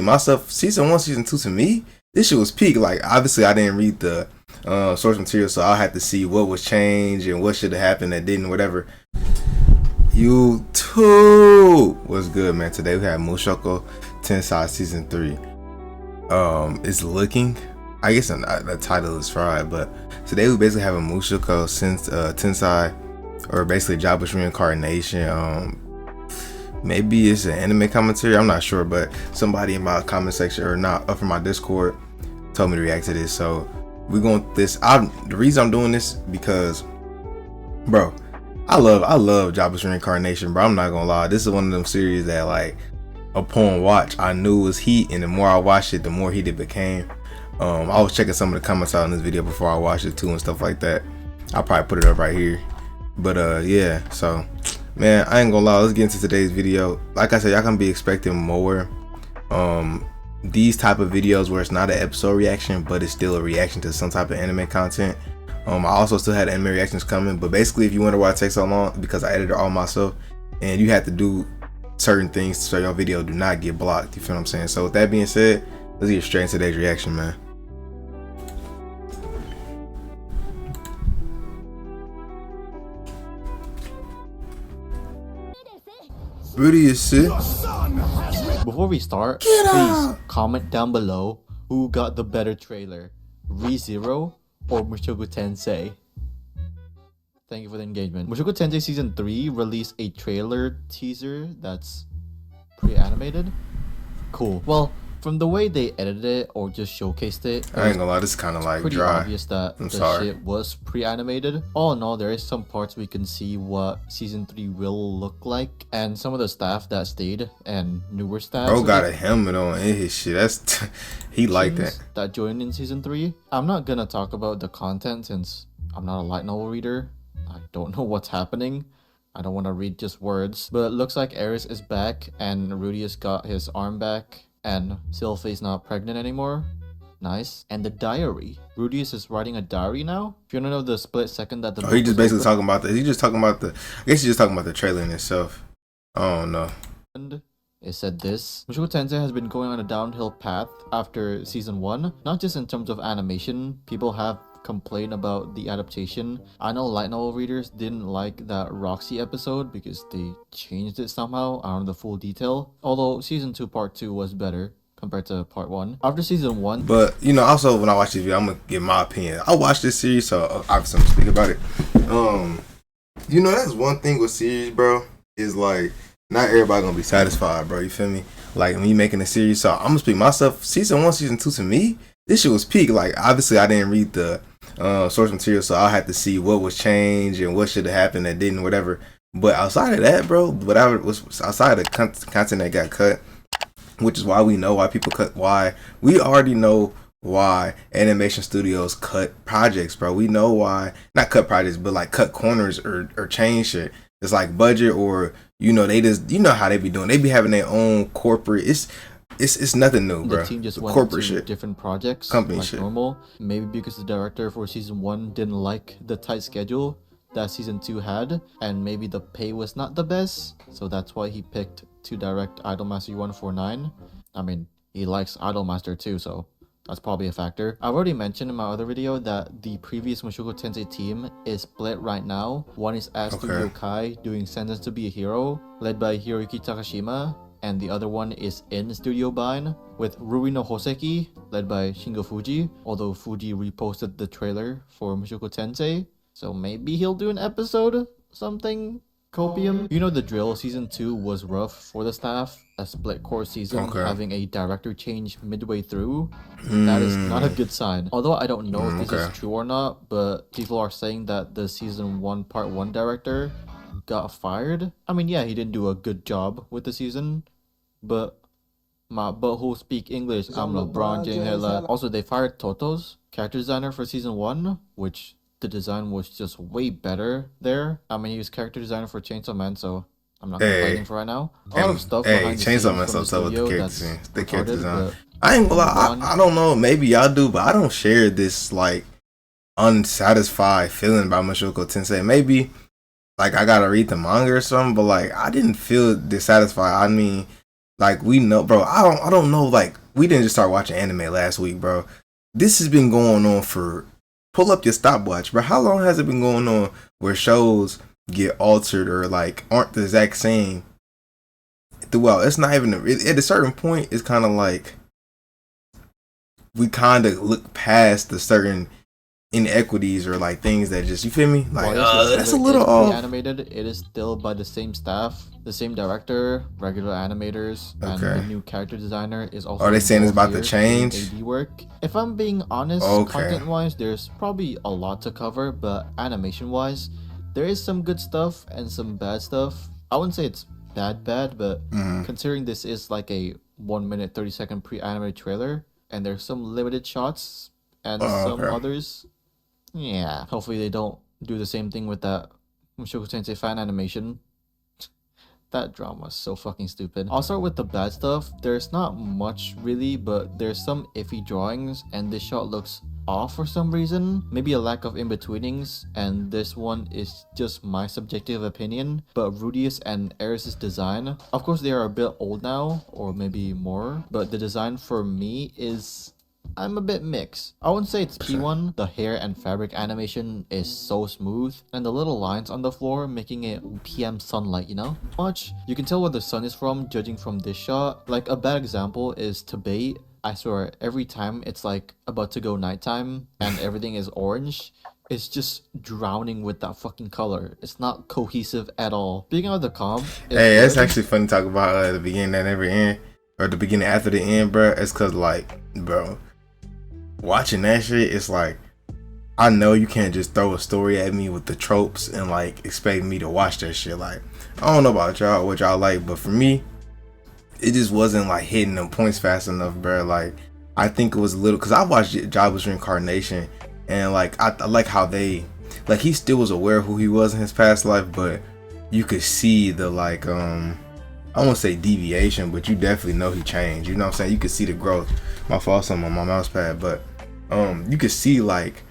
myself, season 1, season 2 to me, this shit was peak. Like, obviously I didn't read the source material, so I had to see what was changed and what should have happened that didn't, whatever. YouTube was good, man. Today we have Mushoku Tensei season 3. It's looking, I guess the title is fried, but today we basically have a Mushoku Tensei, or basically jobless reincarnation. Maybe it's an anime commentary, I'm not sure, but somebody in my comment section or not up in my Discord told me to react to this. So we're going this. The reason I'm doing this because, bro, I love jobless reincarnation, bro. I'm not gonna lie, this is one of them series that, like, upon watch I knew it was heat, and the more I watched it, the more heat it became. I was checking some of the comments out in this video before I watched it too and stuff like that. I'll probably put it up right here, but yeah, so man, I ain't gonna lie, let's get into today's video. Like I said, y'all can be expecting more these type of videos where it's not an episode reaction, but it's still a reaction to some type of anime content. I also still had anime reactions coming, but basically, if you wonder why it takes so long, because I edited all myself, and you have to do certain things so your video do not get blocked. You feel what I'm saying? So with that being said, let's get straight into today's reaction, man. Rudy is sick. Before we start, please comment down below who got the better trailer, ReZero or Mushoku Tensei. Thank you for the engagement. Mushoku Tensei Season 3 released a trailer teaser that's pre-animated. Cool. Well, from the way they edited it or just showcased it, I ain't gonna lie, this is kind of like pretty dry. obvious that shit was pre-animated. All in all, there is some parts we can see what Season 3 will look like, and some of the staff that stayed and newer staff. Bro got a helmet on in his shit. That's he like that joined in Season 3. I'm not gonna talk about the content since I'm not a light novel reader. I don't know what's happening. I don't want to read just words. But it looks like Eris is back and Rudius got his arm back and Sylphie's not pregnant anymore. Nice. And the diary. Rudius is writing a diary now. If you don't know the split second that the he just basically talking about the, I guess he's just talking about the trailer in itself. I don't know. It said this: Mushoku Tensei has been going on a downhill path after season 1, not just in terms of animation. People have complained about the adaptation. I know light novel readers didn't like that Roxy episode because they changed it somehow. I don't know the full detail. Although season 2 part 2 was better compared to part 1. After season 1, but you know, also when I watch this video, I'm gonna give my opinion. I watched this series, so obviously I'm gonna speak about it. You know, that's one thing with series, bro, is like not everybody gonna be satisfied, bro. You feel me? Like me making a series, so I'm gonna speak myself. Season 1, season 2 to me, this shit was peak. Like, obviously I didn't read the source material, so I had to see what was changed and what should have happened that didn't, whatever. But outside of that, bro, whatever was outside of the content that got cut, which is why we know why people cut. Why we already know why animation studios cut projects, bro. We know why, not cut projects, but like cut corners or change shit. It's like budget, or you know, they just, you know how they be doing. They be having their own corporate. It's nothing new, bro. The team just went corporate to shit, different projects, company like shit. Normal. Maybe because the director for season 1 didn't like the tight schedule that season 2 had, and maybe the pay was not the best, so that's why he picked to direct Idolmaster 149. I mean, he likes Idolmaster too, so that's probably a factor. I've already mentioned in my other video that the previous Mushoku Tensei team is split right now. One is at Studio Kai doing Sentence to be a Hero, led by Hiroyuki Takashima, and the other one is in Studio Bind with Rui no Hoseki, led by Shingo Fuji, although Fuji reposted the trailer for Mushoku Tensei, so maybe he'll do an episode something. Copium. You know the drill, season 2 was rough for the staff. A split core season, having a director change midway through, that is not a good sign. Although I don't know if this is true or not, but people are saying that the season 1 part 1 director got fired. I mean, yeah, he didn't do a good job with the season, but my butthole speak English. I'm LeBron James. Also, they fired Toto's character designer for season 1, which the design was just way better there. I mean, he was character designer for Chainsaw Man, so I'm not complaining for right now. A lot of stuff behind the Chainsaw Man scenes so from the with studio the character design. retarded, I ain't gonna lie, I don't know, maybe y'all do, but I don't share this like unsatisfied feeling about Mushoku Tensei. Maybe like I gotta read the manga or something, but like I didn't feel dissatisfied. I mean, Like we know, bro. I don't know. Like we didn't just start watching anime last week, bro. This has been going on for. Pull up your stopwatch, bro. How long has it been going on where shows get altered or like aren't the exact same throughout? It's not even at a certain point. It's kind of like we kind of look past the certain inequities or like things that just, you feel me, like that's a little off. Animated, it is still by the same staff, the same director, regular animators, and the new character designer is also. Are they saying it's about to change AD work? If I'm being honest, content wise there's probably a lot to cover, but animation wise there is some good stuff and some bad stuff. I wouldn't say it's bad, but considering this is like a 1 minute 30-second pre-animated trailer and there's some limited shots and some others. Yeah, hopefully they don't do the same thing with that Mushoku Tensei fan animation. That drama is so fucking stupid. I'll start with the bad stuff. There's not much really, but there's some iffy drawings and this shot looks off for some reason. Maybe a lack of in-betweenings, and this one is just my subjective opinion. But Rudius and Eris's design, of course they are a bit old now, or maybe more, but the design for me is... I'm a bit mixed. I wouldn't say it's P1. The hair and fabric animation is so smooth, and the little lines on the floor making it PM sunlight, you know? Much. You can tell where the sun is from judging from this shot. Like a bad example is Tibet. I swear, every time it's like about to go nighttime and everything is orange, it's just drowning with that fucking color. It's not cohesive at all. Speaking of the comp, hey, that's actually funny to talk about the beginning and every end, or the beginning after the end, bro. It's cause like, bro, watching that shit, it's like, I know you can't just throw a story at me with the tropes and like expect me to watch that shit. Like, I don't know about y'all, what y'all like, but for me, it just wasn't like hitting them points fast enough, bro. Like, I think it was a little, cause I watched Jobless Reincarnation, and like I like how they, like, he still was aware of who he was in his past life, but you could see the like I won't say deviation, but you definitely know he changed. You know what I'm saying? You could see the growth. My fault on my mouse pad, but you could see like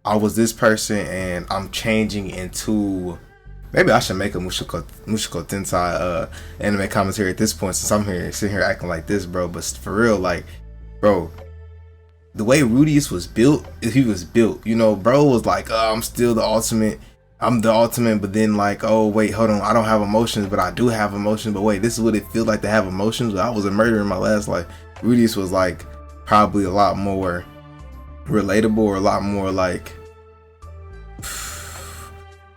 I was this person and I'm changing into. Maybe I should make a Mushoku Tensei anime commentary at this point, since I'm sitting here acting like this, bro. But for real, like, bro, the way Rudius was built, he was built. You know, bro was like, I'm still the ultimate. I'm the ultimate, but then like, oh wait, hold on, I don't have emotions, but I do have emotions. But wait, this is what it feels like to have emotions. I was a murderer in my last life. Rudius was like probably a lot more relatable, or a lot more like.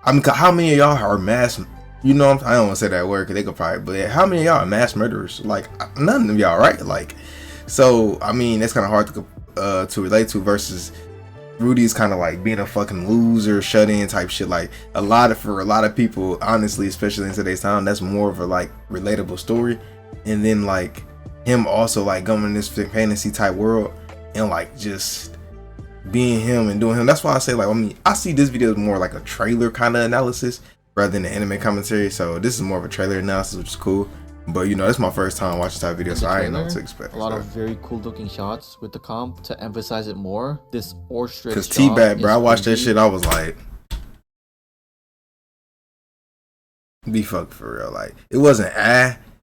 I mean, how many of y'all are mass? You know, I don't want to say that word because they could probably. But how many of y'all are mass murderers? Like, none of y'all, right? Like, so I mean, that's kind of hard to relate to. Versus Rudy's kind of like being a fucking loser, shut in type shit. Like for a lot of people, honestly, especially in today's time, that's more of a like relatable story. And then like him also like going in this fantasy type world and like just being him and doing him. That's why I say, like, I mean, I see this video as more like a trailer kind of analysis rather than an anime commentary. So this is more of a trailer analysis, which is cool. But you know, it's my first time watching type video, so I didn't know what to expect. A lot of very cool looking shots with the comp to emphasize it more. This orchard. Cause T-Bat, bro, I watched that shit. I was like, be fucked for real. Like, it wasn't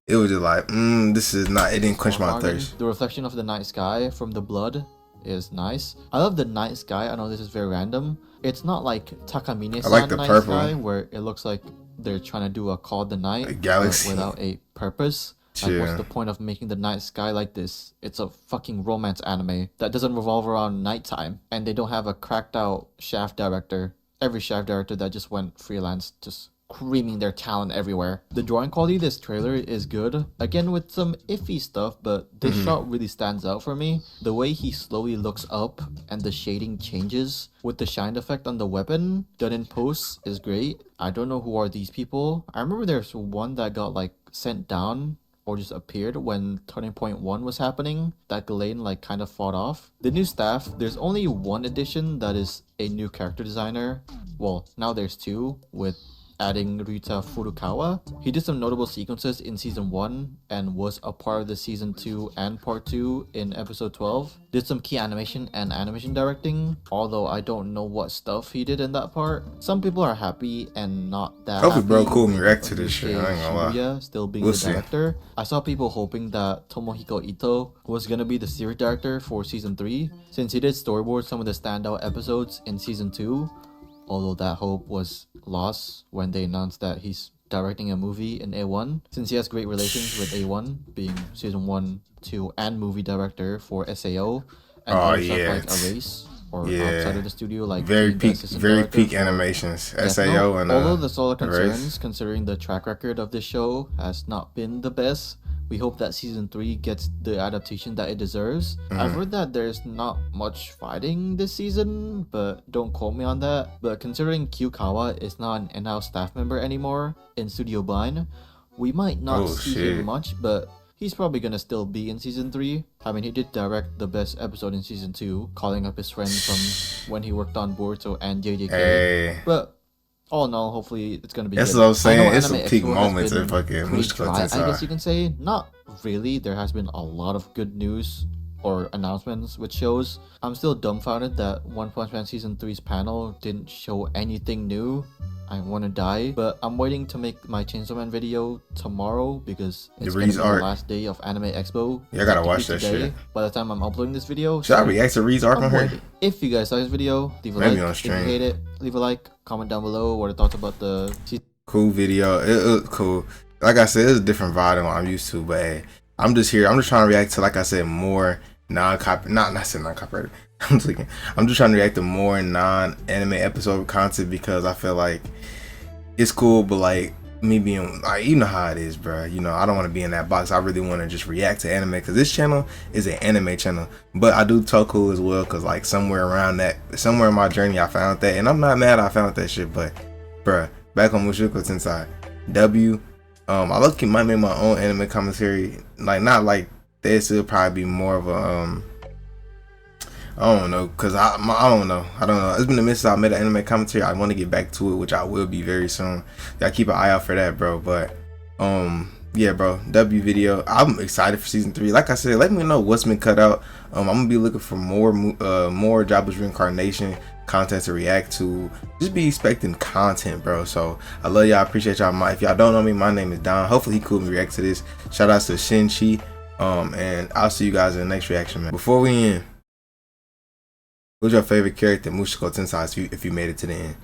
it was just like, this is not. It didn't quench my thirst. The reflection of the night sky from the blood is nice. I love the night sky. I know this is very random. It's not like Takamine-san like the night purple sky where it looks like they're trying to do a Call the Night, a galaxy without a purpose. Like, what's the point of making the night sky like this? It's a fucking romance anime that doesn't revolve around nighttime, and they don't have a cracked out Shaft director. Every Shaft director that just went freelance just creaming their talent everywhere. The drawing quality of this trailer is good, again with some iffy stuff, but this shot really stands out for me. The way he slowly looks up and the shading changes with the shine effect on the weapon done in post is great. I don't know who are these people. I remember there's one that got like sent down or just appeared when Turning Point 1 was happening, that Ghislaine like kind of fought off. The new staff, there's only one addition that is a new character designer. Well, now there's two, with adding Ryuta Furukawa. He did some notable sequences in season 1 and was a part of the season 2 and part 2 in episode 12. Did some key animation and animation directing, although I don't know what stuff he did in that part. Some people are happy and not that Hopefully happy bro cool me with react to this shit. I ain't gonna lie. Shibuya still being We'll the see. director. I saw people hoping that Tomohiko Ito was gonna be the series director for season 3, since he did storyboard some of the standout episodes in season 2, although that hope was lost when they announced that he's directing a movie in A1, since he has great relations with A1, being season 1, 2, and movie director for SAO, and other stuff like Erase, or outside of the studio, like very peak for animations, Death SAO Note. and although there's all the Erase. concerns considering the track record of this show has not been the best, we hope that season 3 gets the adaptation that it deserves. I've heard that there's not much fighting this season, but don't quote me on that. But considering Kyukawa is not an in-house staff member anymore in Studio Blind, we might not see him much, but he's probably gonna still be in season 3. I mean, he did direct the best episode in season 2, calling up his friend from when he worked on Boruto and JJK. But all in all, hopefully it's gonna be That's good. what I'm saying. It's some Anime peak Expo moments has in been fucking pretty Mushoku dry, I Tensei. guess you can say. Not really. There has been a lot of good news or announcements with shows. I'm still dumbfounded that One Punch Man Season 3's panel didn't show anything new. I want to die, but I'm waiting to make my Chainsaw Man video tomorrow because it's gonna be the last day of Anime Expo. Yeah, I gotta watch that shit. By the time I'm uploading this video, should I react to Reed's arc on here? If you guys saw this video, leave a like. If you hate it, leave a like. Comment down below what are thoughts about the cool video. It was cool. Like I said, it's a different vibe than what I'm used to, but hey, I'm just here. I'm just trying to react to, like I said, more non-copyrighted. I'm just trying to react to more non-anime episode content because I feel like it's cool, but like me being like, you know how it is, bro. You know, I don't want to be in that box. I really want to just react to anime because this channel is an anime channel, but I do Toku as well because like somewhere in my journey I found that, and I'm not mad I found that shit. But bro, back on Mushoku Tensei I look might make my own anime commentary, like not like this. It'll probably be more of a I don't know, cause I don't know. It's been a minute since I made an anime commentary. I want to get back to it, which I will be very soon. Gotta keep an eye out for that, bro. But yeah, bro. W video. I'm excited for season 3. Like I said, let me know what's been cut out. I'm gonna be looking for more Jobless Reincarnation content to react to. Just be expecting content, bro. So I love y'all. I appreciate y'all. If y'all don't know me, my name is Don. Hopefully he cool me react to this. Shout outs to Shin-Chi. And I'll see you guys in the next reaction, man. Before we end, who's your favorite character in Mushoku Tensei if you made it to the end?